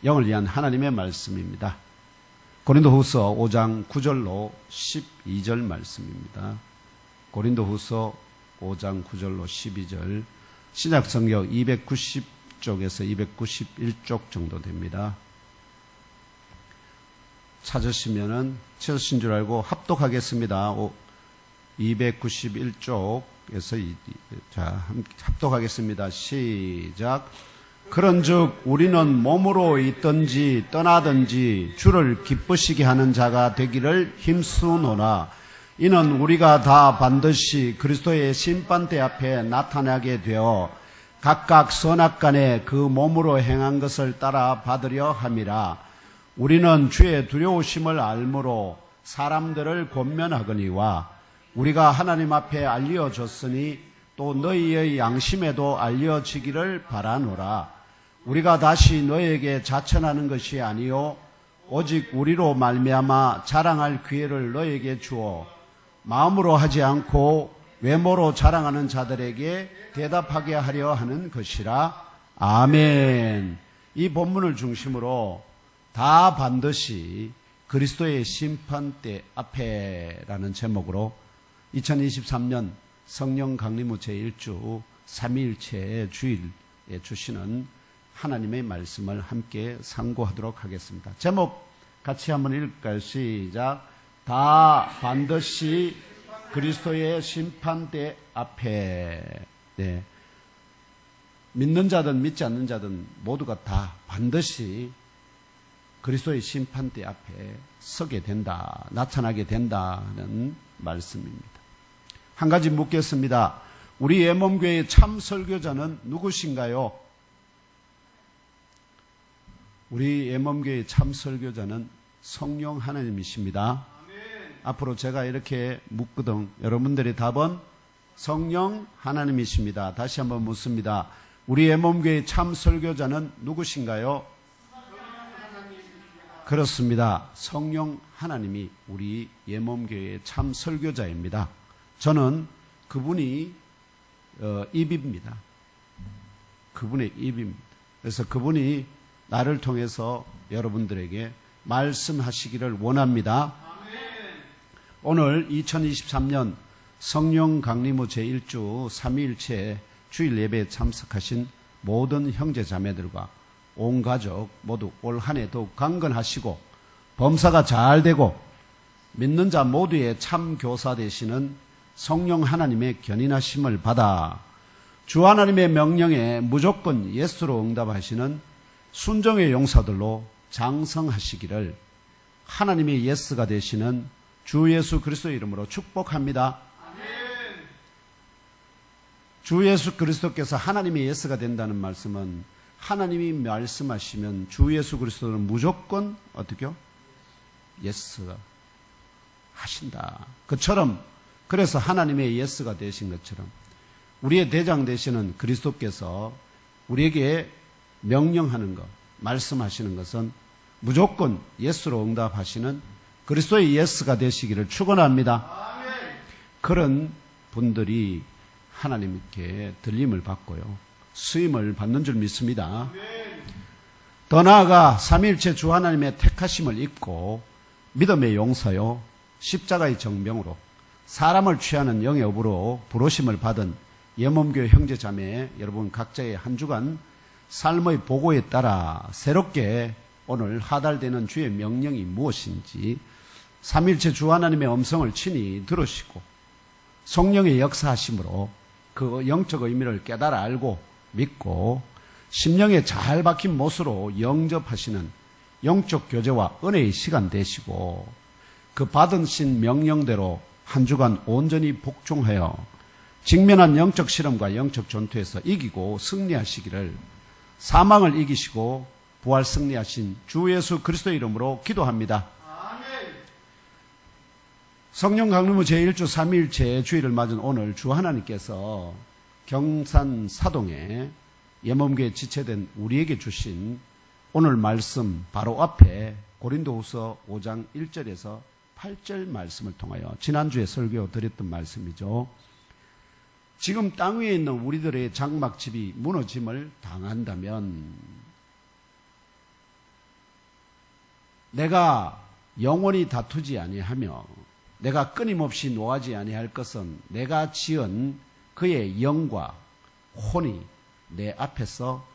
영을 위한 하나님의 말씀입니다. 고린도후서 5장 9절로 12절 말씀입니다. 고린도후서 5장 9절로 12절, 신약성경 290쪽에서 291쪽 정도 됩니다. 찾으시면은 찾으신 줄 알고 합독하겠습니다. 291쪽에서 합독하겠습니다. 시작. 그런즉 우리는 몸으로 있든지 떠나든지 주를 기쁘시게 하는 자가 되기를 힘쓰노라. 이는 우리가 다 반드시 그리스도의 심판대 앞에 나타나게 되어 각각 선악간에 그 몸으로 행한 것을 따라 받으려 함이라. 우리는 주의 두려우심을 알므로 사람들을 권면하거니와 우리가 하나님 앞에 알려졌으니 또 너희의 양심에도 알려지기를 바라노라. 우리가 다시 너희에게 자천하는 것이 아니요 오직 우리로 말미암아 자랑할 기회를 너희에게 주어 마음으로 하지 않고 외모로 자랑하는 자들에게 대답하게 하려 하는 것이라. 아멘. 이 본문을 중심으로 다 반드시 그리스도의 심판대 앞에라는 제목으로 2023년 성령 강림후 제1주 삼위일체 주일에 주시는 하나님의 말씀을 함께 상고하도록 하겠습니다. 제목 같이 한번 읽을까요? 시작. 다 반드시 그리스도의 심판대 앞에. 네. 믿는 자든 믿지 않는 자든 모두가 다 반드시 그리스도의 심판대 앞에 서게 된다, 나타나게 된다는 말씀입니다. 한 가지 묻겠습니다. 우리 예몸교회의 참 설교자는 누구신가요? 우리 예몸교회의 참 설교자는 성령 하나님이십니다. 아멘. 앞으로 제가 이렇게 묻거든 여러분들의 답은 성령 하나님이십니다. 다시 한번 묻습니다. 우리 예몸교회의 참 설교자는 누구신가요? 그렇습니다. 성령 하나님이 우리 예몸교회의 참 설교자입니다. 저는 그분이 입입니다. 그분의 입입니다. 그래서 그분이 나를 통해서 여러분들에게 말씀하시기를 원합니다. 오늘 2023년 성령 강림후 제1주 삼위일체 주일 예배에 참석하신 모든 형제 자매들과 온 가족 모두 올 한 해 더욱 강건하시고 범사가 잘 되고 믿는 자 모두의 참 교사 되시는 성령 하나님의 견인하심을 받아 주 하나님의 명령에 무조건 예수로 응답하시는 순종의 용사들로 장성하시기를 하나님의 예스가 되시는 주 예수 그리스도의 이름으로 축복합니다. 아멘. 주 예수 그리스도께서 하나님의 예스가 된다는 말씀은 하나님이 말씀하시면 주 예수 그리스도는 무조건 어떻게요? 예스가 하신다. 그처럼 그래서 하나님의 예스가 되신 것처럼 우리의 대장 되시는 그리스도께서 우리에게 명령하는 것, 말씀하시는 것은 무조건 예수로 응답하시는 그리스도의 예스가 되시기를 축원합니다. 아멘. 그런 분들이 하나님께 들림을 받고요, 수임을 받는 줄 믿습니다. 아멘. 더 나아가 삼위일체 주 하나님의 택하심을 입고 믿음의 용사요 십자가의 정병으로 사람을 취하는 영의 업으로 부르심을 받은 예몸교회 형제자매 여러분 각자의 한 주간 삶의 보고에 따라 새롭게 오늘 하달되는 주의 명령이 무엇인지 삼위일체 주 하나님의 음성을 친히 들으시고 성령의 역사하심으로 그 영적 의미를 깨달아 알고 믿고 심령에 잘 박힌 못으로 영접하시는 영적 교제와 은혜의 시간 되시고 그 받으신 명령대로 한 주간 온전히 복종하여 직면한 영적 실험과 영적 전투에서 이기고 승리하시기를 사망을 이기시고 부활 승리하신 주 예수 그리스도의 이름으로 기도합니다. 아멘. 성령 강림후 제1주 삼위일체 주일을 맞은 오늘 주 하나님께서 경산 사동에 예몸교회 지체된 우리에게 주신 오늘 말씀 바로 앞에 고린도후서 5장 1절에서 8절 말씀을 통하여 지난주에 설교 드렸던 말씀이죠. 지금 땅 위에 있는 우리들의 장막집이 무너짐을 당한다면 내가 영원히 다투지 아니하며 내가 끊임없이 노하지 아니할 것은 내가 지은 그의 영과 혼이 내 앞에서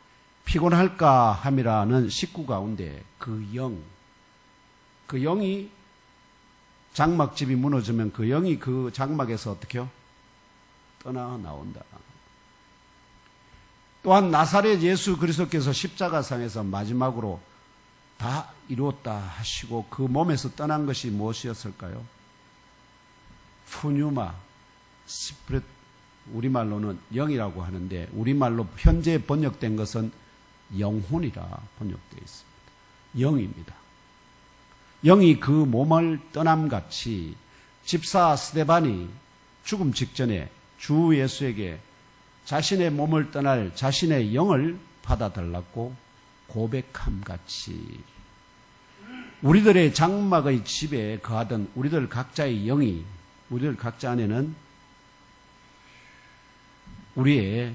피곤할까 함이라는 식구 가운데 그 영이 장막집이 무너지면 그 영이 그 장막에서 어떻게 해요? 떠나 나온다. 또한 나사렛 예수 그리스도께서 십자가상에서 마지막으로 다 이루었다 하시고 그 몸에서 떠난 것이 무엇이었을까요? 푸뉴마, 스프릿, 우리말로는 영이라고 하는데 우리말로 현재 번역된 것은 영혼이라 번역되어 있습니다. 영입니다. 영이 그 몸을 떠남같이 집사 스데반이 죽음 직전에 주 예수에게 자신의 몸을 떠날 자신의 영을 받아달라고 고백함같이 우리들의 장막의 집에 거하던 우리들 각자의 영이 우리들 각자 안에는 우리의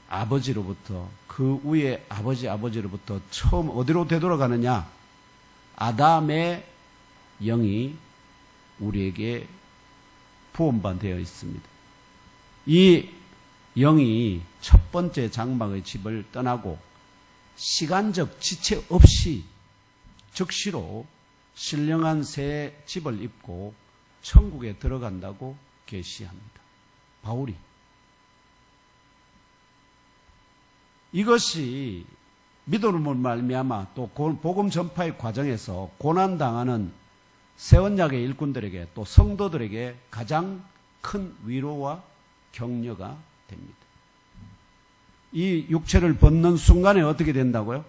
아버지로부터 그 위에 아버지로부터 처음 어디로 되돌아가느냐? 아담의 영이 우리에게 부원반되어 있습니다. 이 영이 첫 번째 장막의 집을 떠나고 시간적 지체 없이 즉시로 신령한 새 집을 입고 천국에 들어간다고 계시합니다. 바울이. 이것이 믿음으로 말미암아 또 복음 전파의 과정에서 고난당하는 새 언약의 일꾼들에게 또 성도들에게 가장 큰 위로와 격려가 됩니다. 이 육체를 벗는 순간에 어떻게 된다고요?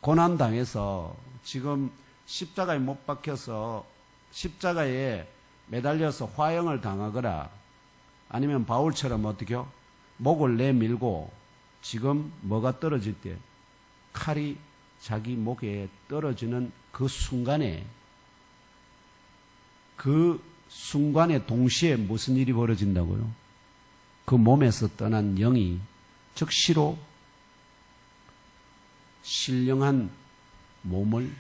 고난당해서 지금 십자가에 못 박혀서 십자가에 매달려서 화형을 당하거나 아니면 바울처럼 어떻게요? 목을 내밀고 지금 뭐가 떨어질 때 칼이 자기 목에 떨어지는 그 순간에 동시에 무슨 일이 벌어진다고요? 그 몸에서 떠난 영이 즉시로 신령한 몸을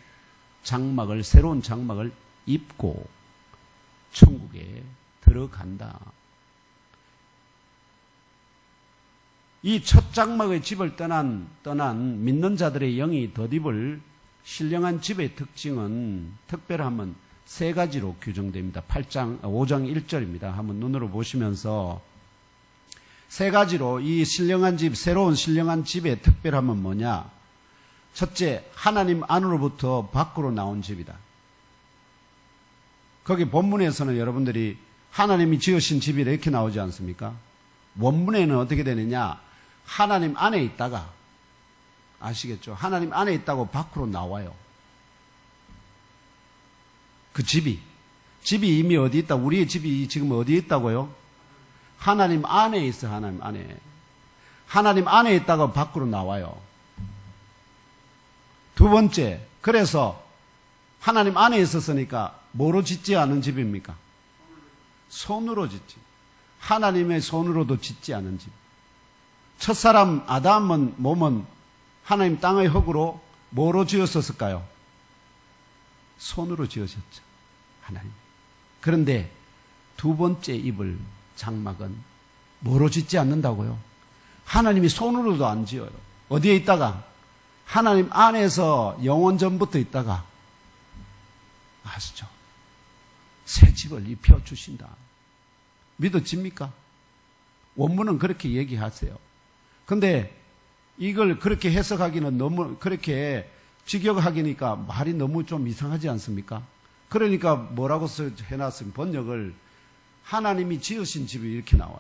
새로운 장막을 입고 천국에 들어간다. 이 첫 장막의 집을 떠난 믿는 자들의 영이 덧입을 신령한 집의 특징은 특별함은 세 가지로 규정됩니다. 5장 1절입니다. 한번 눈으로 보시면서 세 가지로 이 신령한 집, 새로운 신령한 집의 특별함은 뭐냐? 첫째, 하나님 안으로부터 밖으로 나온 집이다. 거기 본문에서는 여러분들이 하나님이 지으신 집이라 이렇게 나오지 않습니까? 원문에는 어떻게 되느냐? 하나님 안에 있다가, 아시겠죠? 하나님 안에 있다고 밖으로 나와요. 그 집이 이미 어디 있다? 우리의 집이 지금 어디에 있다고요? 하나님 안에 있어, 하나님 안에. 하나님 안에 있다가 밖으로 나와요. 두 번째, 그래서 하나님 안에 있었으니까 뭐로 짓지 않은 집입니까? 손으로 짓지. 하나님의 손으로도 짓지 않은 집. 첫사람 아담은 몸은 하나님 땅의 흙으로 뭐로 지었었을까요? 손으로 지으셨죠. 하나님. 그런데 두 번째 입을 장막은 뭐로 짓지 않는다고요? 하나님이 손으로도 안 지어요. 어디에 있다가? 하나님 안에서 영원 전부터 있다가 아시죠? 새 집을 입혀주신다. 믿어집니까? 원문은 그렇게 얘기하세요. 근데 이걸 그렇게 해석하기는 너무 그렇게 직역하기니까 말이 너무 좀 이상하지 않습니까? 그러니까 뭐라고 해놨으면 번역을 하나님이 지으신 집이 이렇게 나와요.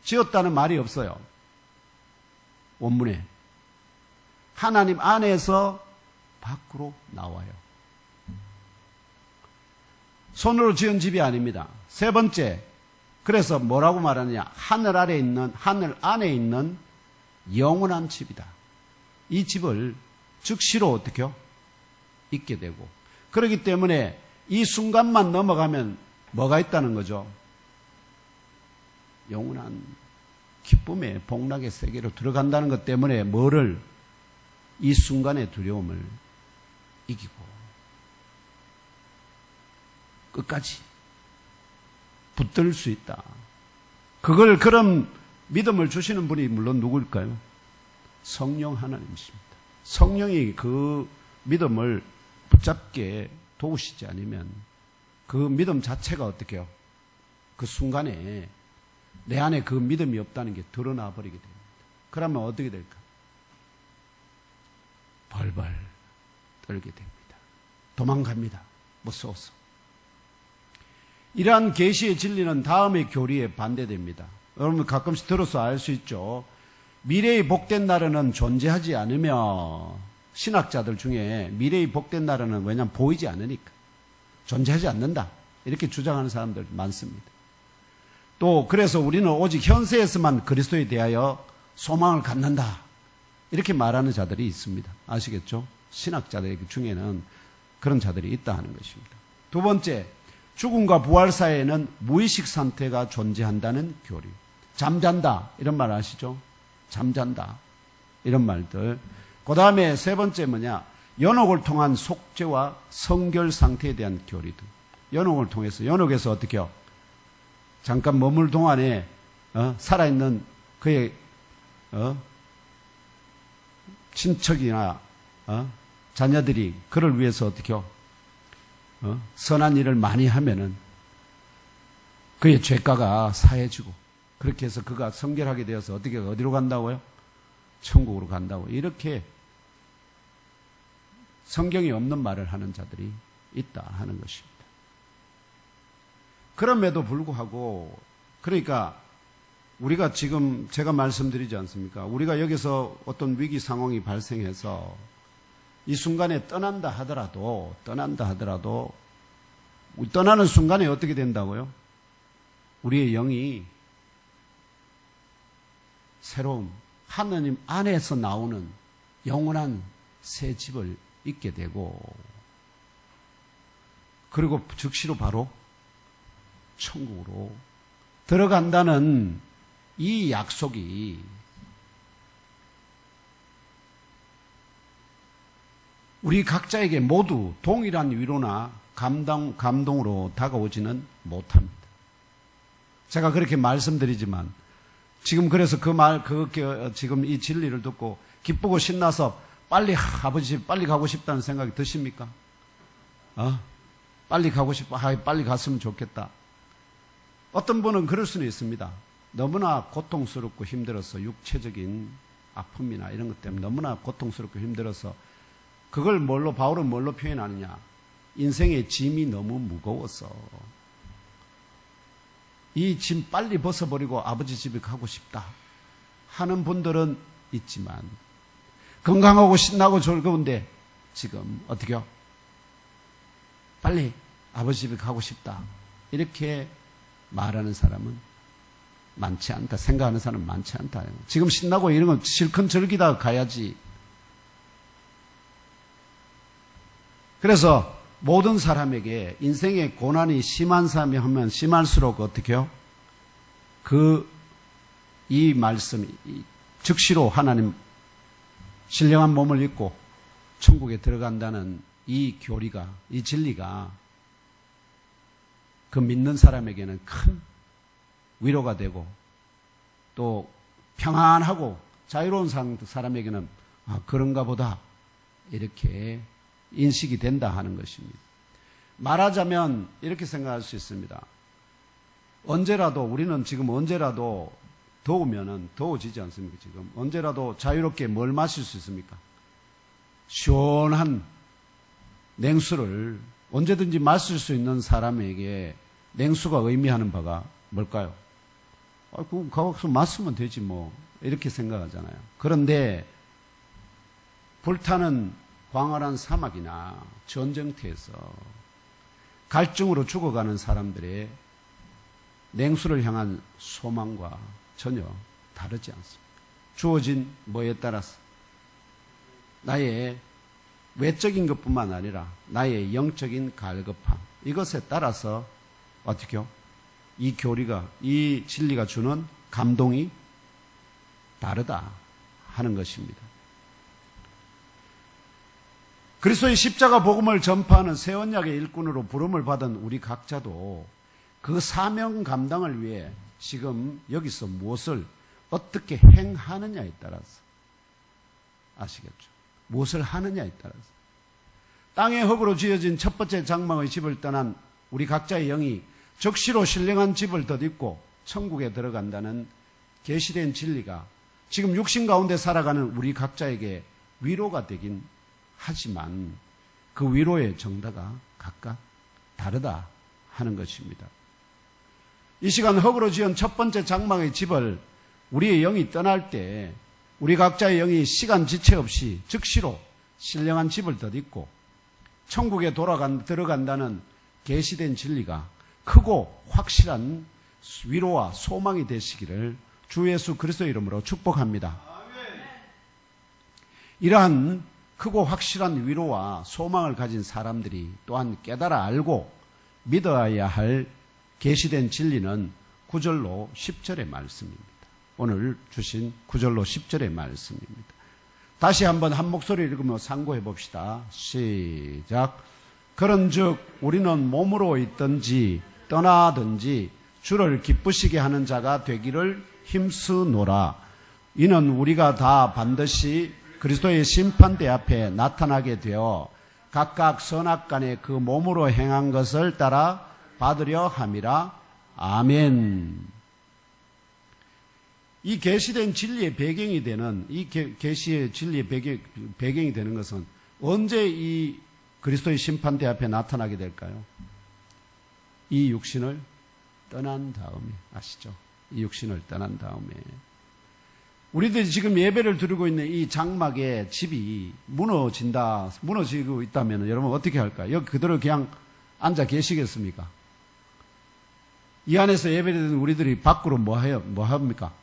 지었다는 말이 없어요. 원문에. 하나님 안에서 밖으로 나와요. 손으로 지은 집이 아닙니다. 세 번째, 그래서 뭐라고 말하느냐? 하늘 안에 있는 영원한 집이다. 이 집을 즉시로 어떻게요? 있게 되고. 그렇기 때문에 이 순간만 넘어가면 뭐가 있다는 거죠? 영원한 기쁨의 복락의 세계로 들어간다는 것 때문에 이 순간의 두려움을 이기고 끝까지 붙들 수 있다. 그런 믿음을 주시는 분이 물론 누구일까요? 성령 하나님이십니다. 성령이 그 믿음을 붙잡게 도우시지 않으면 그 믿음 자체가 어떻게 해요? 그 순간에 내 안에 그 믿음이 없다는 게 드러나 버리게 됩니다. 그러면 어떻게 될까? 벌벌 떨게 됩니다. 도망갑니다. 무서워서. 이러한 계시의 진리는 다음의 교리에 반대됩니다. 여러분 가끔씩 들어서 알 수 있죠. 미래의 복된 나라는 존재하지 않으며 신학자들 중에 미래의 복된 나라는 왜냐하면 보이지 않으니까 존재하지 않는다. 이렇게 주장하는 사람들 많습니다. 또 그래서 우리는 오직 현세에서만 그리스도에 대하여 소망을 갖는다. 이렇게 말하는 자들이 있습니다. 아시겠죠? 신학자들 중에는 그런 자들이 있다 하는 것입니다. 두 번째, 죽음과 부활 사이에는 무의식 상태가 존재한다는 교리. 잠잔다 이런 말 아시죠? 잠잔다 이런 말들. 그 다음에 세 번째 뭐냐? 연옥을 통한 속죄와 성결 상태에 대한 교리들. 연옥을 통해서 연옥에서 어떻게 해요? 잠깐 머물 동안에 살아있는 그의 친척이나 자녀들이 그를 위해서 어떻게 해요? 선한 일을 많이 하면은 그의 죄가가 사해지고 그렇게 해서 그가 성결하게 되어서 어떻게 어디로 간다고요? 천국으로 간다고. 이렇게 성경에 없는 말을 하는 자들이 있다 하는 것입니다. 그럼에도 불구하고 그러니까 우리가 지금 제가 말씀드리지 않습니까? 우리가 여기서 어떤 위기 상황이 발생해서 이 순간에 떠난다 하더라도 떠나는 순간에 어떻게 된다고요? 우리의 영이 새로운 하느님 안에서 나오는 영원한 새 집을 잊게 되고 그리고 즉시로 바로 천국으로 들어간다는 이 약속이 우리 각자에게 모두 동일한 위로나 감동으로 다가오지는 못합니다. 제가 그렇게 말씀드리지만 지금 그래서 지금 이 진리를 듣고 기쁘고 신나서 아버지 집 빨리 가고 싶다는 생각이 드십니까? 빨리 가고 싶어. 빨리 갔으면 좋겠다. 어떤 분은 그럴 수는 있습니다. 너무나 고통스럽고 힘들어서 육체적인 아픔이나 이런 것 때문에 너무나 고통스럽고 힘들어서 그걸 바울은 뭘로 표현하느냐? 인생의 짐이 너무 무거워서 이 짐 빨리 벗어버리고 아버지 집에 가고 싶다 하는 분들은 있지만 건강하고 신나고 즐거운데 지금 어떻게요? 빨리 아버지 집에 가고 싶다 이렇게 말하는 사람은 많지 않다. 생각하는 사람은 많지 않다. 지금 신나고 이런 건 실컷 즐기다 가야지. 그래서 모든 사람에게 인생의 고난이 심한 사람이 하면 심할수록 어떻게 해요? 이 말씀이 즉시로 하나님 신령한 몸을 입고 천국에 들어간다는 이 교리가, 이 진리가 그 믿는 사람에게는 큰 위로가 되고 또 평안하고 자유로운 사람에게는 그런가 보다 이렇게 인식이 된다 하는 것입니다. 말하자면 이렇게 생각할 수 있습니다. 우리는 지금 언제라도 더우면은 더워지지 않습니까? 지금 언제라도 자유롭게 뭘 마실 수 있습니까? 시원한 냉수를 언제든지 마실 수 있는 사람에게 냉수가 의미하는 바가 뭘까요? 그거 가서 마시면 되지 뭐 이렇게 생각하잖아요. 그런데 불타는 광활한 사막이나 전쟁터에서 갈증으로 죽어가는 사람들의 냉수를 향한 소망과 전혀 다르지 않습니다. 주어진 뭐에 따라서 나의 외적인 것뿐만 아니라 나의 영적인 갈급함 이것에 따라서 어떻게요? 이 교리가 이 진리가 주는 감동이 다르다 하는 것입니다. 그리스도의 십자가 복음을 전파하는 새 언약의 일꾼으로 부름을 받은 우리 각자도 그 사명 감당을 위해 지금 여기서 무엇을 어떻게 행하느냐에 따라서, 아시겠죠? 무엇을 하느냐에 따라서 땅의 흙으로 지어진 첫 번째 장막의 집을 떠난 우리 각자의 영이 적시로 신령한 집을 덧입고 천국에 들어간다는 계시된 진리가 지금 육신 가운데 살아가는 우리 각자에게 위로가 되긴 하지만 그 위로의 정도가 각각 다르다 하는 것입니다. 이 시간 흙으로 지은 첫 번째 장막의 집을 우리의 영이 떠날 때 우리 각자의 영이 시간 지체 없이 즉시로 신령한 집을 덧입고 천국에 들어간다는 계시된 진리가 크고 확실한 위로와 소망이 되시기를 주 예수 그리스도의 이름으로 축복합니다. 이러한 크고 확실한 위로와 소망을 가진 사람들이 또한 깨달아 알고 믿어야 할 계시된 진리는 9절로 10절의 말씀입니다. 오늘 주신 9절로 10절의 말씀입니다. 다시 한번 한 목소리 읽으며 상고해 봅시다. 시작. 그런즉 우리는 몸으로 있든지 떠나든지 주를 기쁘시게 하는 자가 되기를 힘쓰노라. 이는 우리가 다 반드시 그리스도의 심판대 앞에 나타나게 되어 각각 선악간에 그 몸으로 행한 것을 따라 받으려 함이라. 아멘. 이 계시된 진리의 배경이 되는, 이 계시의 진리의 배경이 되는 것은 언제 이 그리스도의 심판대 앞에 나타나게 될까요? 이 육신을 떠난 다음에, 아시죠? 이 육신을 떠난 다음에. 우리들이 지금 예배를 드리고 있는 이 장막의 집이 무너지고 있다면 여러분 어떻게 할까요? 여기 그대로 그냥 앉아 계시겠습니까? 이 안에서 예배를 드리는 우리들이 밖으로 뭐 합니까?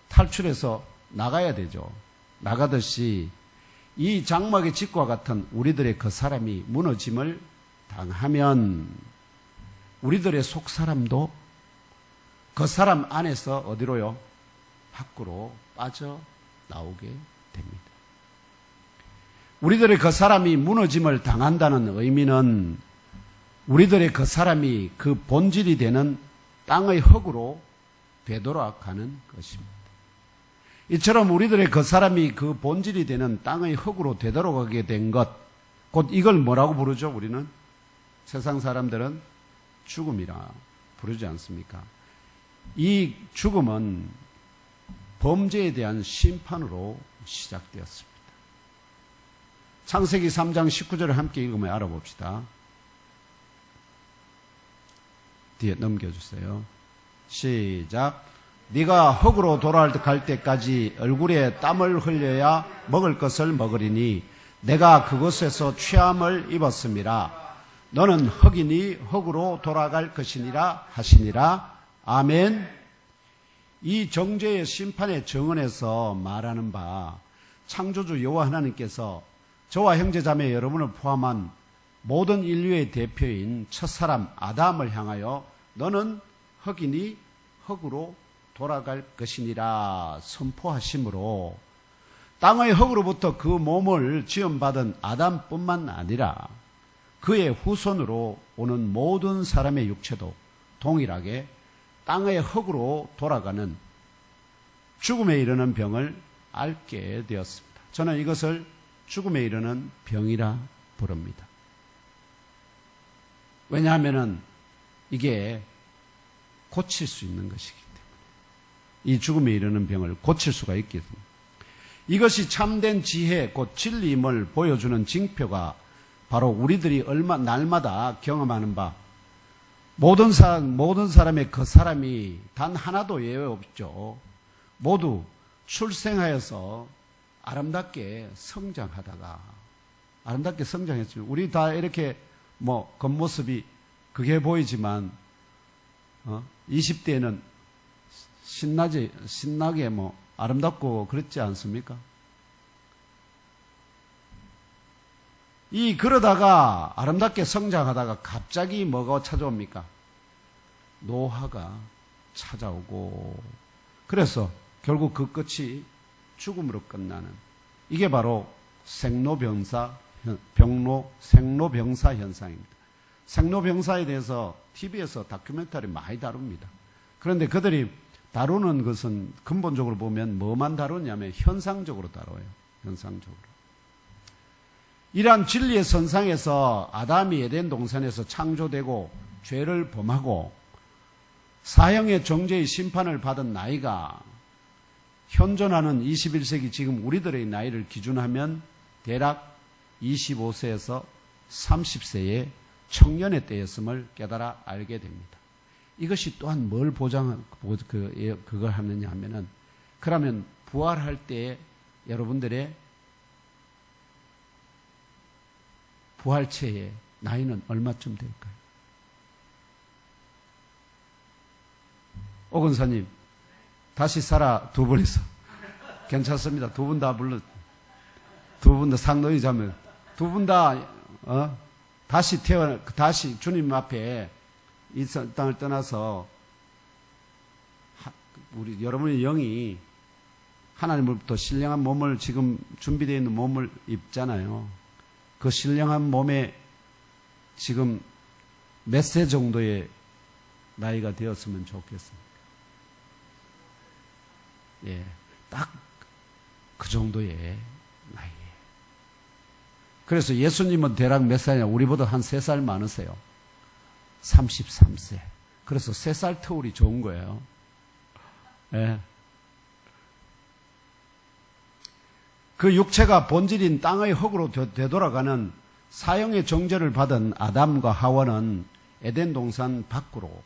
탈출해서 나가야 되죠. 나가듯이 이 장막의 집과 같은 우리들의 그 사람이 무너짐을 당하면 우리들의 속 사람도 그 사람 안에서 어디로요? 밖으로 빠져나오게 됩니다. 우리들의 그 사람이 무너짐을 당한다는 의미는 우리들의 그 사람이 그 본질이 되는 땅의 흙으로 되돌아가는 것입니다. 이처럼 우리들의 그 사람이 그 본질이 되는 땅의 흙으로 되돌아가게 된 것, 곧 이걸 뭐라고 부르죠? 우리는 세상 사람들은 죽음이라 부르지 않습니까? 이 죽음은 범죄에 대한 심판으로 시작되었습니다. 창세기 3장 19절을 함께 읽으며 알아봅시다. 뒤에 넘겨주세요. 시작. 네가 흙으로 돌아갈 때까지 얼굴에 땀을 흘려야 먹을 것을 먹으리니 내가 그곳에서 취함을 입었음이라. 너는 흙이니 흙으로 돌아갈 것이니라 하시니라. 아멘. 이 정죄의 심판의 정언에서 말하는 바 창조주 여호와 하나님께서 저와 형제자매 여러분을 포함한 모든 인류의 대표인 첫사람 아담을 향하여 너는 흙이니 흙으로 돌아갈 것이니라 선포하심으로 땅의 흙으로부터 그 몸을 지음받은 아담뿐만 아니라 그의 후손으로 오는 모든 사람의 육체도 동일하게 땅의 흙으로 돌아가는 죽음에 이르는 병을 앓게 되었습니다. 저는 이것을 죽음에 이르는 병이라 부릅니다. 왜냐하면 이게 고칠 수 있는 것이기 때문에 이 죽음에 이르는 병을 고칠 수가 있기 때문에 이것이 참된 지혜 곧 진리임을 보여주는 징표가 바로 우리들이 날마다 경험하는 바 모든 사람의 그 사람이 단 하나도 예외 없죠. 모두 출생하여서 아름답게 성장하다가 아름답게 성장했죠. 우리 다 이렇게 겉모습이 그게 보이지만 20대에는 신나게 아름답고 그렇지 않습니까? 그러다가 아름답게 성장하다가 갑자기 뭐가 찾아옵니까? 노화가 찾아오고 그래서 결국 그 끝이 죽음으로 끝나는 이게 바로 생로병사 생로병사 현상입니다. 생로병사에 대해서 TV에서 다큐멘터리 많이 다룹니다. 그런데 그들이 다루는 것은 근본적으로 보면 뭐만 다루냐면 현상적으로 다뤄요. 현상적으로. 이러한 진리의 선상에서 아담이 에덴 동산에서 창조되고 죄를 범하고 사형의 정죄의 심판을 받은 나이가 현존하는 21세기 지금 우리들의 나이를 기준하면 대략 25세에서 30세의 청년의 때였음을 깨달아 알게 됩니다. 이것이 또한 뭘 그걸 하느냐 하면은, 그러면 부활할 때 여러분들의 부활체의 나이는 얼마쯤 될까요? 오 권사님, 다시 살아 두 분이서. 괜찮습니다. 두 분 다 두 분 다 상노이 자면, 두 분 다, 다시 주님 앞에 이 땅을 떠나서, 여러분의 영이 하나님으로부터 신령한 몸을, 지금 준비되어 있는 몸을 입잖아요. 그 신령한 몸에 지금 몇 세 정도의 나이가 되었으면 좋겠습니다. 예, 딱 그 정도의 나이에. 그래서 예수님은 대략 몇 살이냐? 우리보다 한 3살 많으세요. 33세. 그래서 3살 터울이 좋은 거예요. 예. 그 육체가 본질인 땅의 흙으로 되돌아가는 사형의 정죄를 받은 아담과 하와는 에덴 동산 밖으로,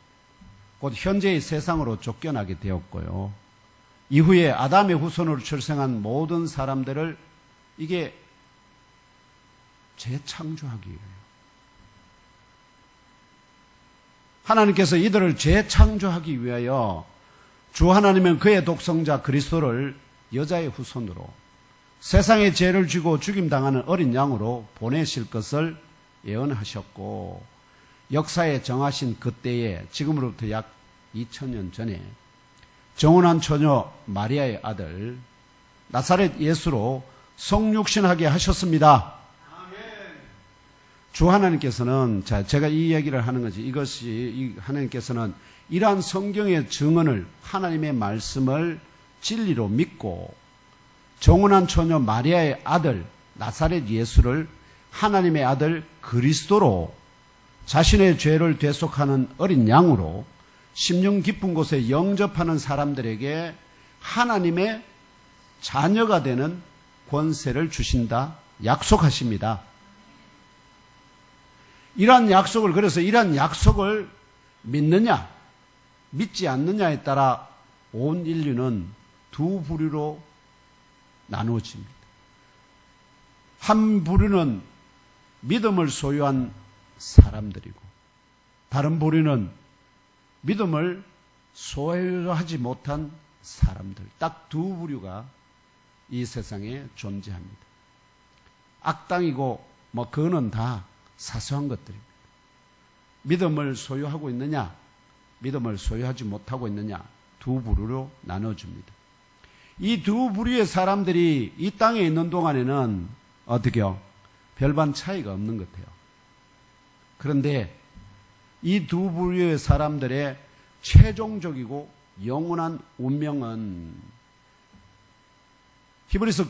곧 현재의 세상으로 쫓겨나게 되었고요. 이후에 아담의 후손으로 출생한 모든 사람들을 이게 재창조하기 위해요. 하나님께서 이들을 재창조하기 위하여 주 하나님은 그의 독생자 그리스도를 여자의 후손으로 세상의 죄를 지고 죽임당하는 어린 양으로 보내실 것을 예언하셨고, 역사에 정하신 그때에, 지금으로부터 약 2000년 전에 정혼한 처녀 마리아의 아들 나사렛 예수로 성육신하게 하셨습니다. 주 하나님께서는, 제가 이 얘기를 하는 거지, 이것이 하나님께서는 이러한 성경의 증언을, 하나님의 말씀을 진리로 믿고 정혼한 처녀 마리아의 아들 나사렛 예수를 하나님의 아들 그리스도로, 자신의 죄를 대속하는 어린 양으로 심령 깊은 곳에 영접하는 사람들에게 하나님의 자녀가 되는 권세를 주신다, 약속하십니다. 그래서 이러한 약속을 믿느냐 믿지 않느냐에 따라 온 인류는 두 부류로 나누어집니다. 한 부류는 믿음을 소유한 사람들이고, 다른 부류는 믿음을 소유하지 못한 사람들, 딱 두 부류가 이 세상에 존재합니다. 악당이고 그거는 다 사소한 것들입니다. 믿음을 소유하고 있느냐, 믿음을 소유하지 못하고 있느냐, 두 부류로 나눠줍니다. 이 두 부류의 사람들이 이 땅에 있는 동안에는 어떻게요? 별반 차이가 없는 것 같아요. 그런데 이 두 부류의 사람들의 최종적이고 영원한 운명은, 히브리서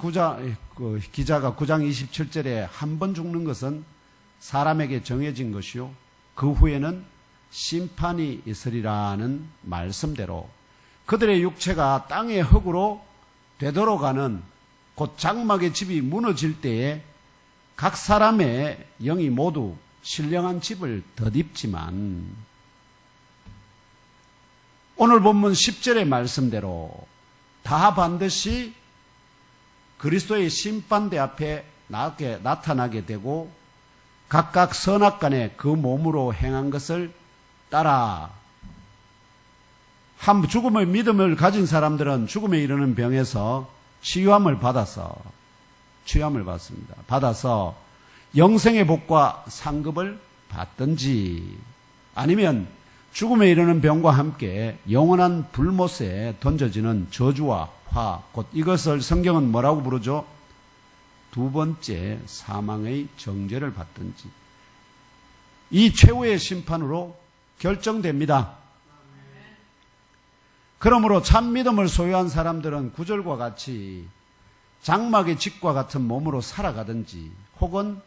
기자가 9장 27절에 한 번 죽는 것은 사람에게 정해진 것이요 그 후에는 심판이 있으리라는 말씀대로 그들의 육체가 땅의 흙으로 되돌아가는, 곧 장막의 집이 무너질 때에 각 사람의 영이 모두 신령한 집을 덧입지만, 오늘 본문 10절의 말씀대로 다 반드시 그리스도의 심판대 앞에 나타나게 되고, 각각 선악간에 그 몸으로 행한 것을 따라 죽음의 믿음을 가진 사람들은 죽음에 이르는 병에서 치유함을 받습니다. 받아서 영생의 복과 상급을 받든지, 아니면 죽음에 이르는 병과 함께 영원한 불못에 던져지는 저주와 화, 곧 이것을 성경은 뭐라고 부르죠? 두 번째 사망의 정죄를 받든지 이 최후의 심판으로 결정됩니다. 그러므로 참 믿음을 소유한 사람들은 구절과 같이 장막의 집과 같은 몸으로 살아가든지 혹은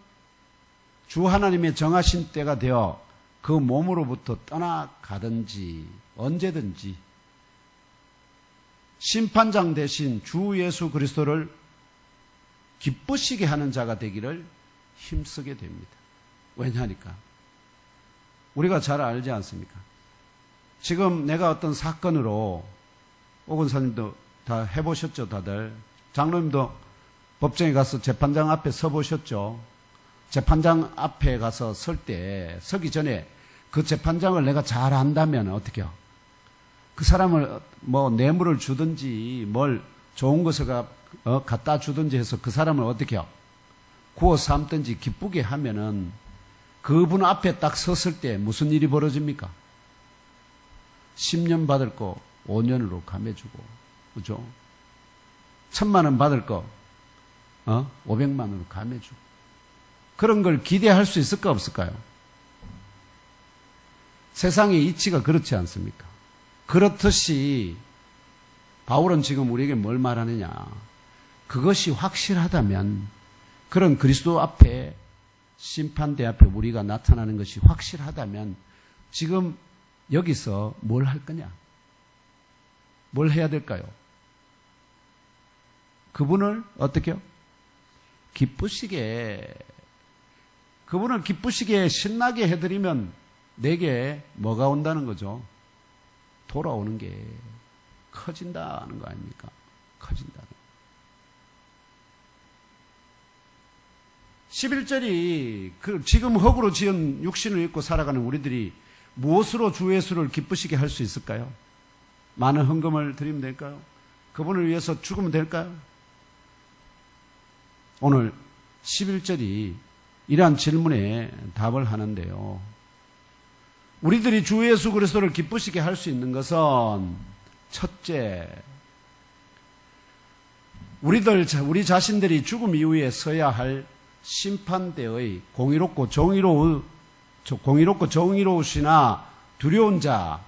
주 하나님의 정하신 때가 되어 그 몸으로부터 떠나가든지 언제든지 심판장 대신 주 예수 그리스도를 기쁘시게 하는 자가 되기를 힘쓰게 됩니다. 왜냐하니까 우리가 잘 알지 않습니까? 지금 내가 어떤 사건으로 오근사님도 다 해보셨죠, 다들. 장로님도 법정에 가서 재판장 앞에 서보셨죠. 재판장 앞에 가서 서기 전에 그 재판장을 내가 잘 안다면 어떻게 해요? 그 사람을 뭐 뇌물을 주든지 뭘 좋은 것을 갖다 주든지 해서 그 사람을 어떻게 해요? 구워 삶든지 기쁘게 하면은 그분 앞에 딱 섰을 때 무슨 일이 벌어집니까? 10년 받을 거 5년으로 감해주고, 그죠? 1,000만 원 받을 거 500만 원으로 감해주고. 그런 걸 기대할 수 있을까 없을까요? 세상의 이치가 그렇지 않습니까? 그렇듯이 바울은 지금 우리에게 뭘 말하느냐? 그것이 확실하다면 그런 그리스도 앞에 심판대 앞에 우리가 나타나는 것이 확실하다면 지금 여기서 뭘 할 거냐? 뭘 해야 될까요? 그분을 어떻게요? 그분을 기쁘시게 신나게 해드리면 내게 뭐가 온다는 거죠? 돌아오는 게 커진다는 거 아닙니까? 커진다는. 11절이 지금 흙으로 지은 육신을 입고 살아가는 우리들이 무엇으로 주 예수를 기쁘시게 할 수 있을까요? 많은 헌금을 드리면 될까요? 그분을 위해서 죽으면 될까요? 오늘 11절이 이러한 질문에 답을 하는데요. 우리들이 주 예수 그리스도를 기쁘시게 할 수 있는 것은 첫째, 우리 자신들이 죽음 이후에 서야 할 심판대의 공의롭고 정의로우시나 두려운 자,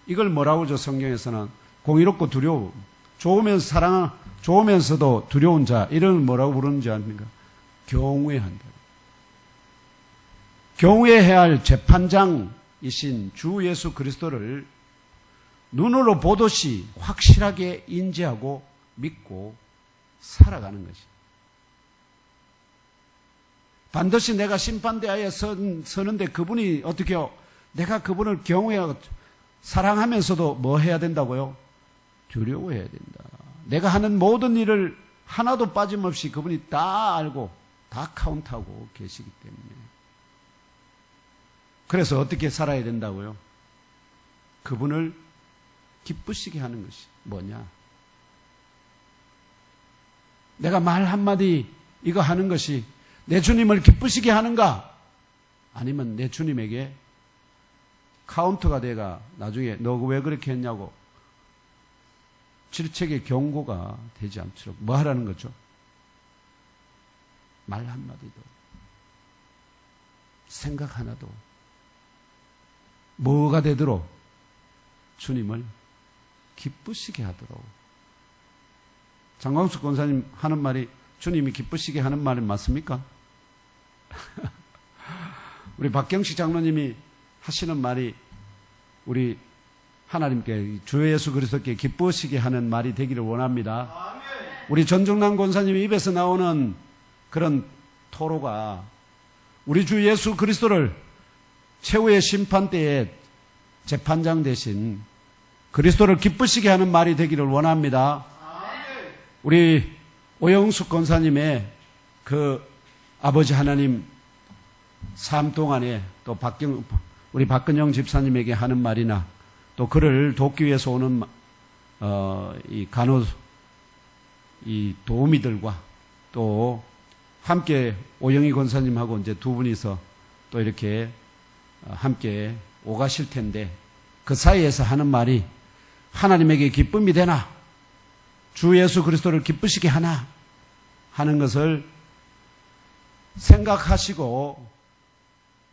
이걸 뭐라고 하죠? 성경에서는 공의롭고 좋으면서도 두려운 자, 이런 뭐라고 부르는지 아십니까? 경외한다. 경외해야 할 재판장이신 주 예수 그리스도를 눈으로 보듯이 확실하게 인지하고 믿고 살아가는 것이. 반드시 내가 심판대하에 서는데 그분이 어떻게 해요? 내가 그분을 경외하고 사랑하면서도 뭐 해야 된다고요? 두려워해야 된다. 내가 하는 모든 일을 하나도 빠짐없이 그분이 다 알고 다 카운트하고 계시기 때문에. 그래서 어떻게 살아야 된다고요? 그분을 기쁘시게 하는 것이 뭐냐? 내가 말 한마디 이거 하는 것이 내 주님을 기쁘시게 하는가? 아니면 내 주님에게 카운터가 돼가 나중에 너 왜 그렇게 했냐고 질책의 경고가 되지 않도록 뭐 하라는 거죠? 말 한마디도 생각 하나도 뭐가 되도록 주님을 기쁘시게 하도록. 장광숙 권사님 하는 말이 주님이 기쁘시게 하는 말이 맞습니까? 우리 박경식 장로님이 하시는 말이 우리 하나님께 주 예수 그리스도께 기쁘시게 하는 말이 되기를 원합니다. 우리 전종남 권사님 입에서 나오는 그런 토로가 우리 주 예수 그리스도를 최후의 심판 때에 재판장 대신 그리스도를 기쁘시게 하는 말이 되기를 원합니다. 우리 오영숙 권사님의 그 아버지 하나님 삶 동안에 또 우리 박근영 집사님에게 하는 말이나 또 그를 돕기 위해서 오는 이 간호 이 도우미들과 또 함께 오영희 권사님하고 이제 두 분이서 또 이렇게 함께 오가실 텐데 그 사이에서 하는 말이 하나님에게 기쁨이 되나 주 예수 그리스도를 기쁘시게 하나 하는 것을 생각하시고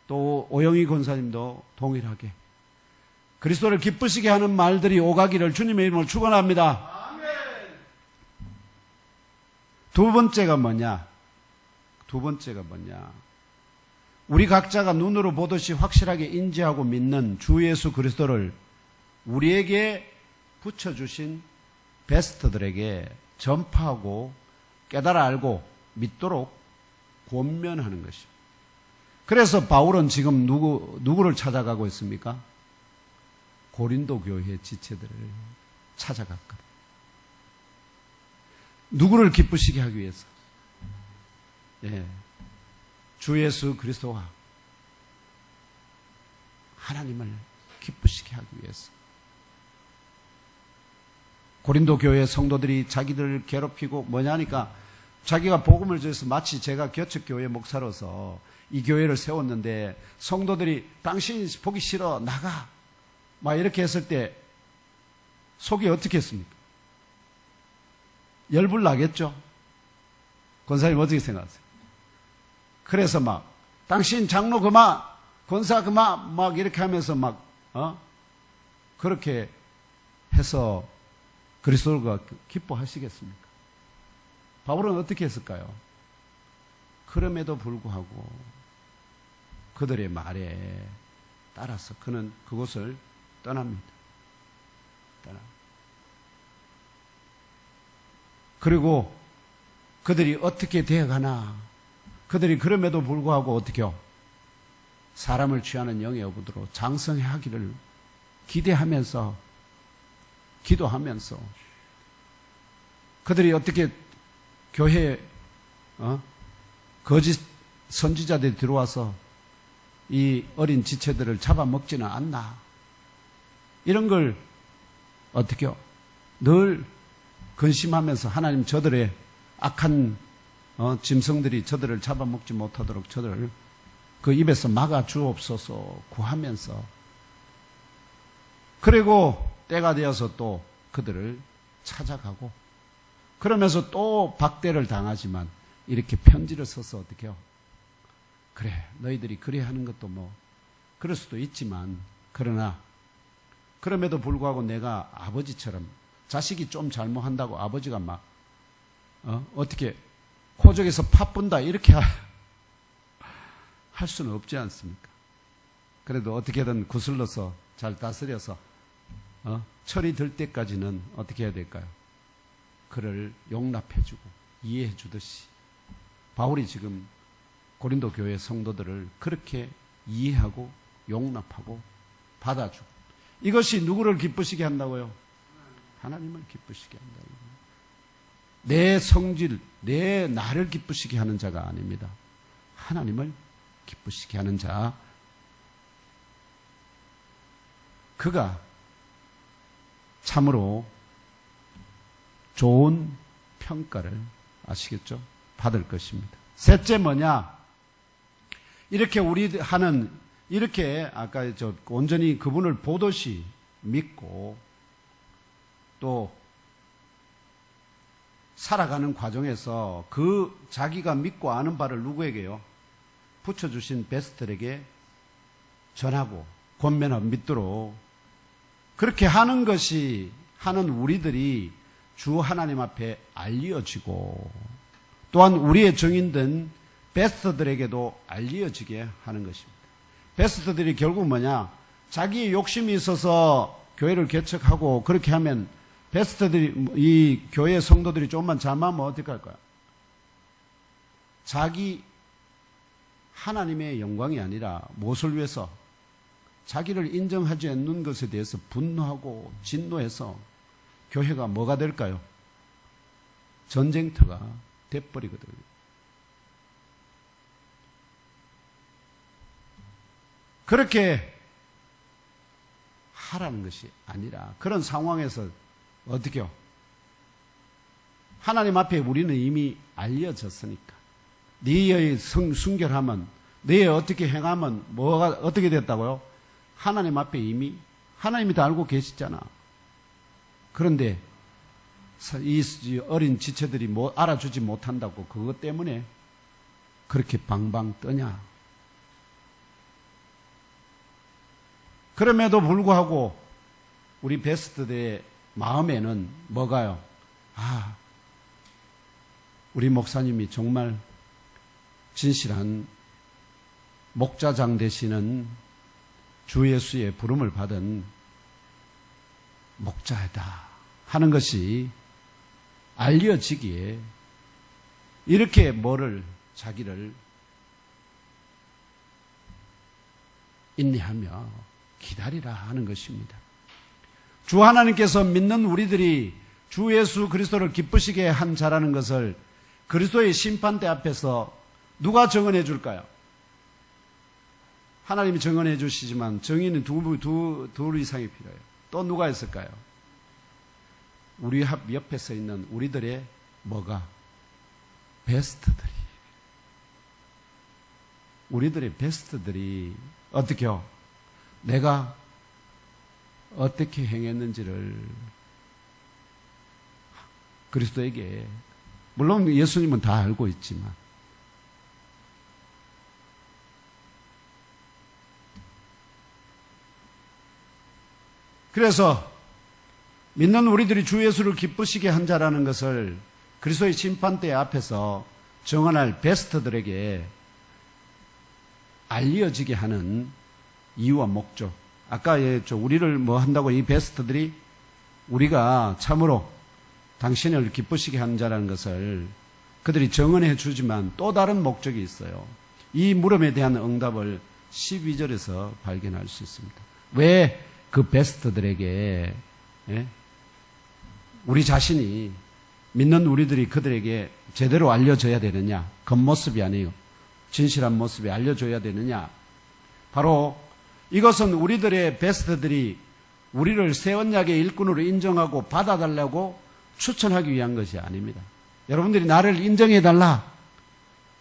또 오영희 권사님도 동일하게 그리스도를 기쁘시게 하는 말들이 오가기를 주님의 이름으로 축원합니다. 두 번째가 뭐냐? 우리 각자가 눈으로 보듯이 확실하게 인지하고 믿는 주 예수 그리스도를 우리에게 붙여주신 베스트들에게 전파하고 깨달아 알고 믿도록 권면하는 것입니다. 그래서 바울은 지금 누구를 찾아가고 있습니까? 고린도 교회 지체들을 찾아갔거든. 누구를 기쁘시게 하기 위해서? 예. 주 예수 그리스도와 하나님을 기쁘시게 하기 위해서. 고린도 교회 성도들이 자기들을 괴롭히고 뭐냐니까 자기가 복음을 전해서 마치 제가 개척교회 목사로서 이 교회를 세웠는데 성도들이 당신 보기 싫어 나가 막 이렇게 했을 때 속이 어떻게 했습니까? 열불 나겠죠? 권사님 어떻게 생각하세요? 그래서 막 당신 장로 그만 권사 그만 막 이렇게 하면서 막 그렇게 해서 그리스도가 기뻐하시겠습니까? 바울은 어떻게 했을까요? 그럼에도 불구하고 그들의 말에 따라서 그는 그곳을 떠납니다. 그리고 그들이 어떻게 되어가나 그들이 그럼에도 불구하고 어떻게요? 사람을 취하는 영의 어부들로 장성해 하기를 기대하면서 기도하면서 그들이 어떻게 교회에 거짓 선지자들이 들어와서 이 어린 지체들을 잡아먹지는 않나 이런 걸 어떻게요? 늘 근심하면서 하나님 저들의 악한 짐승들이 저들을 잡아먹지 못하도록 저들을 그 입에서 막아 주옵소서 구하면서 그리고 때가 되어서 또 그들을 찾아가고 그러면서 또 박대를 당하지만 이렇게 편지를 써서 어떻게 해요? 그래 너희들이 그래 하는 것도 뭐 그럴 수도 있지만 그러나 그럼에도 불구하고 내가 아버지처럼 자식이 좀 잘못한다고 아버지가 막 어떻게 코적에서 팥분다 이렇게 할 수는 없지 않습니까? 그래도 어떻게든 구슬러서 잘 다스려서 철이 들 때까지는 어떻게 해야 될까요? 그를 용납해주고 이해해주듯이 바울이 지금 고린도 교회 성도들을 그렇게 이해하고 용납하고 받아주고 이것이 누구를 기쁘시게 한다고요? 하나님을 기쁘시게 한다고요. 내 성질, 내 나를 기쁘시게 하는 자가 아닙니다. 하나님을 기쁘시게 하는 자. 그가 참으로 좋은 평가를 아시겠죠? 받을 것입니다. 셋째 뭐냐? 이렇게 우리 하는 이렇게 아까 온전히 그분을 보듯이 믿고 또 살아가는 과정에서 그 자기가 믿고 아는 바를 누구에게요? 붙여주신 베스트들에게 전하고 권면하고 믿도록 그렇게 하는 것이 하는 우리들이 주 하나님 앞에 알려지고 또한 우리의 정인된 베스트들에게도 알려지게 하는 것입니다. 베스트들이 결국 뭐냐? 자기의 욕심이 있어서 교회를 개척하고 그렇게 하면 베스트들이 이 교회 성도들이 조금만 잘못하면 어떻게 할까요? 자기 하나님의 영광이 아니라 무엇을 위해서 자기를 인정하지 않는 것에 대해서 분노하고 진노해서 교회가 뭐가 될까요? 전쟁터가 돼버리거든요. 그렇게 하라는 것이 아니라 그런 상황에서 어떻게요? 하나님 앞에 우리는 이미 알려졌으니까 네의 순결하면 네의 어떻게 행하면 뭐가 어떻게 됐다고요? 하나님 앞에 이미 하나님이 다 알고 계시잖아. 그런데 이 어린 지체들이 뭐 알아주지 못한다고 그것 때문에 그렇게 방방 뜨냐? 그럼에도 불구하고 우리 베스트들의 마음에는 뭐가요? 아, 우리 목사님이 정말 진실한 목자장 되시는 주 예수의 부름을 받은 목자이다 하는 것이 알려지기에 이렇게 자기를 인내하며 기다리라 하는 것입니다. 주 하나님께서 믿는 우리들이 주 예수 그리스도를 기쁘시게 한 자라는 것을 그리스도의 심판대 앞에서 누가 증언해 줄까요? 하나님이 증언해 주시지만 증인은 둘 이상이 필요해요. 또 누가 있을까요? 우리 옆에 서 있는 우리들의 뭐가? 베스트들이. 우리들의 베스트들이 어떻게요? 내가 어떻게 행했는지를 그리스도에게, 물론 예수님은 다 알고 있지만, 그래서 믿는 우리들이 주 예수를 기쁘시게 한 자라는 것을 그리스도의 심판대 앞에서 정언할 베스트들에게 알려지게 하는 이유와 목적. 아까 우리를 뭐 한다고 이 베스트들이 우리가 참으로 당신을 기쁘시게 한 자라는 것을 그들이 정언해 주지만 또 다른 목적이 있어요. 이 물음에 대한 응답을 12절에서 발견할 수 있습니다. 왜 그 베스트들에게, 우리 자신이 믿는 우리들이 그들에게 제대로 알려줘야 되느냐? 겉모습이 아니에요. 진실한 모습이 알려줘야 되느냐? 바로 이것은 우리들의 베스트들이 우리를 새 언약의 일꾼으로 인정하고 받아달라고 추천하기 위한 것이 아닙니다. 여러분들이 나를 인정해달라.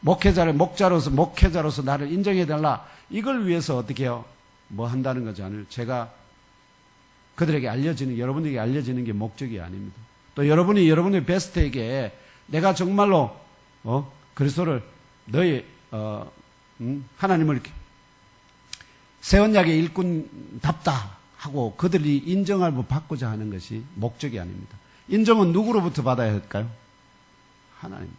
목회자로서 나를 인정해달라. 이걸 위해서 어떻게 해요? 뭐 한다는 거지 않아요. 제가 그들에게 여러분들에게 알려지는 게 목적이 아닙니다. 또 여러분의 베스트에게 내가 정말로, 그리스도를 하나님을 이렇게 새 언약의 일꾼답다 하고 그들이 인정을 받고자 하는 것이 목적이 아닙니다. 인정은 누구로부터 받아야 할까요? 하나님부터.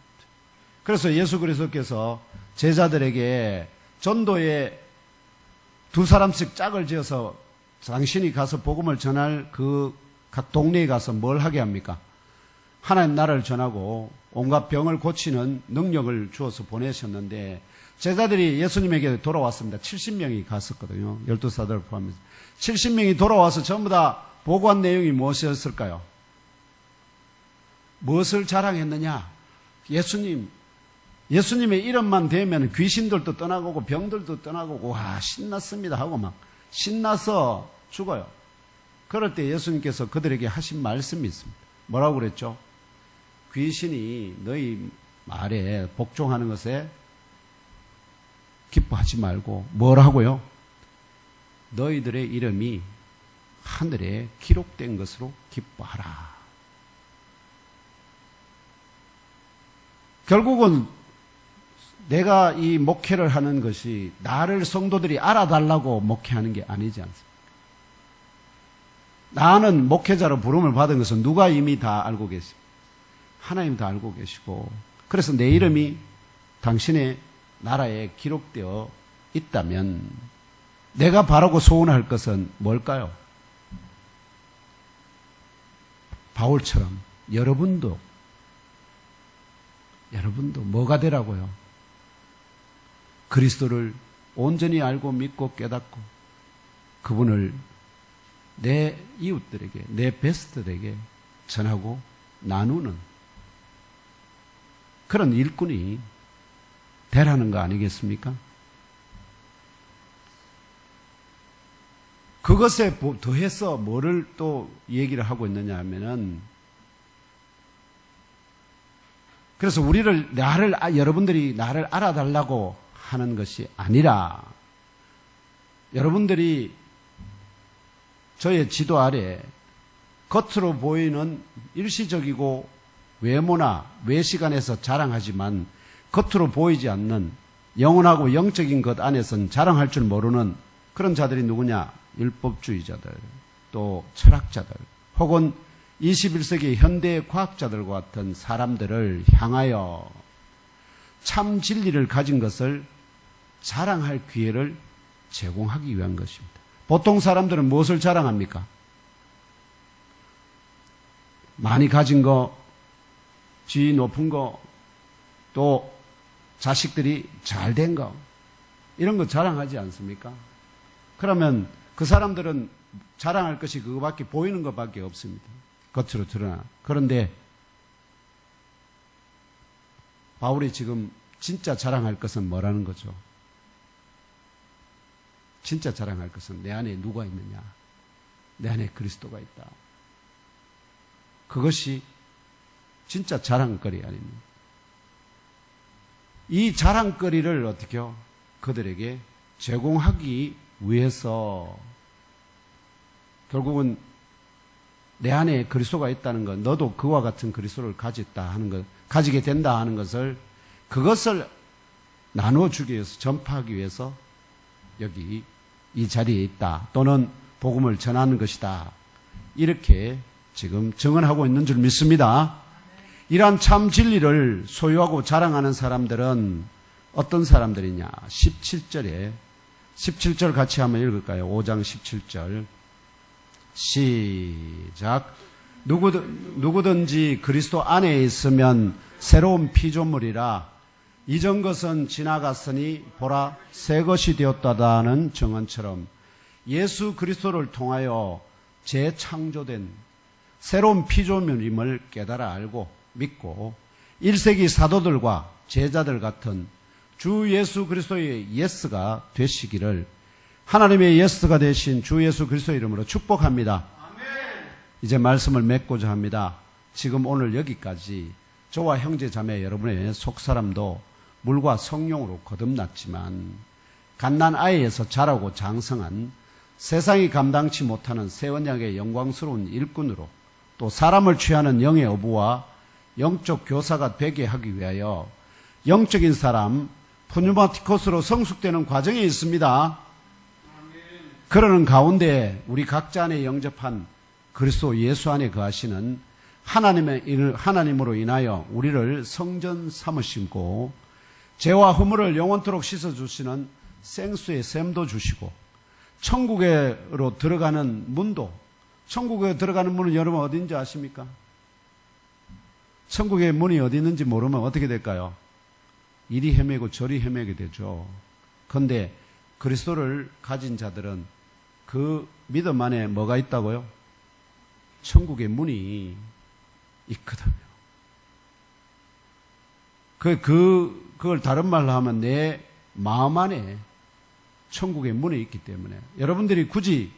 그래서 예수 그리스도께서 제자들에게 전도에 2사람씩 짝을 지어서 당신이 가서 복음을 전할 그 각 동네에 가서 뭘 하게 합니까? 하나님 나라를 전하고 온갖 병을 고치는 능력을 주어서 보내셨는데 제자들이 예수님에게 돌아왔습니다. 70명이 갔었거든요. 12사도를 포함해서. 70명이 돌아와서 전부 다 보고한 내용이 무엇이었을까요? 무엇을 자랑했느냐? 예수님의 이름만 대면 귀신들도 떠나고 병들도 떠나고 와 신났습니다 하고 막 신나서 죽어요. 그럴 때 예수님께서 그들에게 하신 말씀이 있습니다. 뭐라고 그랬죠? 귀신이 너희 말에 복종하는 것에 기뻐하지 말고 뭐라고요? 너희들의 이름이 하늘에 기록된 것으로 기뻐하라. 결국은 내가 이 목회를 하는 것이 나를 성도들이 알아달라고 목회하는 게 아니지 않습니까? 나는 목회자로 부름을 받은 것은 누가 이미 다 알고 계십니까? 하나님 다 알고 계시고, 그래서 내 이름이 당신의 나라에 기록되어 있다면 내가 바라고 소원할 것은 뭘까요? 바울처럼 여러분도 뭐가 되라고요? 그리스도를 온전히 알고 믿고 깨닫고 그분을 내 이웃들에게, 내 베스트들에게 전하고 나누는 그런 일꾼이 되라는 거 아니겠습니까? 그것에 더해서 뭐를 또 얘기를 하고 있느냐 하면은, 그래서 여러분들이 나를 알아달라고 하는 것이 아니라, 여러분들이 저의 지도 아래 겉으로 보이는 일시적이고 외모나 외시간에서 자랑하지만 겉으로 보이지 않는 영원하고 영적인 것 안에서는 자랑할 줄 모르는 그런 자들이 누구냐? 율법주의자들, 또 철학자들, 혹은 21세기 현대 과학자들과 같은 사람들을 향하여 참 진리를 가진 것을 자랑할 기회를 제공하기 위한 것입니다. 보통 사람들은 무엇을 자랑합니까? 많이 가진 거, 지위 높은 거, 또 자식들이 잘 된 거, 이런 거 자랑하지 않습니까? 그러면 그 사람들은 자랑할 것이 그거밖에, 보이는 것밖에 없습니다. 겉으로 드러나. 그런데 바울이 지금 진짜 자랑할 것은 뭐라는 거죠? 진짜 자랑할 것은 내 안에 누가 있느냐? 내 안에 그리스도가 있다. 그것이 진짜 자랑거리 아닙니까? 이 자랑거리를 어떻게요? 그들에게 제공하기 위해서 결국은 내 안에 그리스도가 있다는 것, 너도 그와 같은 그리스도를 가졌다 하는 것, 가지게 된다 하는 것을, 그것을 나눠주기 위해서, 전파하기 위해서 여기 이 자리에 있다, 또는 복음을 전하는 것이다, 이렇게 지금 증언하고 있는 줄 믿습니다. 이러한 참 진리를 소유하고 자랑하는 사람들은 어떤 사람들이냐? 17절 같이 한번 읽을까요? 5장 17절 시작. 누구든지 그리스도 안에 있으면 새로운 피조물이라, 이전 것은 지나갔으니 보라 새 것이 되었다는 증언처럼 예수 그리스도를 통하여 재창조된 새로운 피조물임을 깨달아 알고 믿고 1세기 사도들과 제자들 같은 주 예수 그리스도의 예스가 되시기를 하나님의 예스가 되신 주 예수 그리스도의 이름으로 축복합니다. 아멘. 이제 말씀을 맺고자 합니다. 지금 오늘 여기까지 저와 형제 자매 여러분의 속사람도 물과 성령으로 거듭났지만 갓난 아이에서 자라고 장성한 세상이 감당치 못하는 새 언약의 영광스러운 일꾼으로, 또 사람을 취하는 영의 어부와 영적 교사가 되게 하기 위하여 영적인 사람 푸뉴마티코스로 성숙되는 과정에 있습니다. 그러는 가운데 우리 각자 안에 영접한 그리스도 예수 안에 거하시는 하나님으로 인하여 우리를 성전 삼으시고 죄와 허물을 영원토록 씻어주시는 생수의 샘도 주시고 천국으로 들어가는 문도, 천국에 들어가는 문은 여러분 어딘지 아십니까? 천국의 문이 어디 있는지 모르면 어떻게 될까요? 이리 헤매고 저리 헤매게 되죠. 그런데 그리스도를 가진 자들은 그 믿음 안에 뭐가 있다고요? 천국의 문이 있거든요. 그걸 다른 말로 하면 내 마음 안에 천국의 문이 있기 때문에 여러분들이 굳이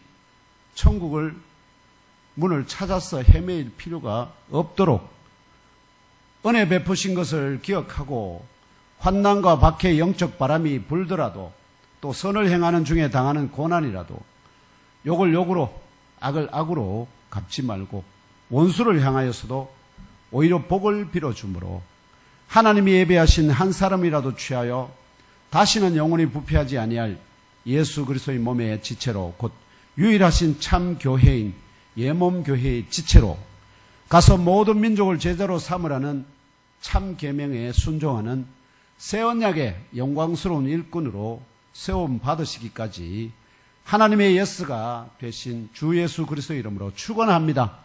천국을 문을 찾아서 헤매일 필요가 없도록 은혜 베푸신 것을 기억하고 환난과 박해의 영적 바람이 불더라도, 또 선을 행하는 중에 당하는 고난이라도 욕을 욕으로 악을 악으로 갚지 말고 원수를 향하여서도 오히려 복을 빌어주므로 하나님이 예배하신 한 사람이라도 취하여 다시는 영원히 부패하지 아니할 예수 그리스도의 몸의 지체로, 곧 유일하신 참 교회인 예몸 교회의 지체로 가서 모든 민족을 제자로 삼으라는 참 계명에 순종하는 새 언약의 영광스러운 일꾼으로 세움 받으시기까지 하나님의 예스가 되신 주 예수 그리스도의 이름으로 축원합니다.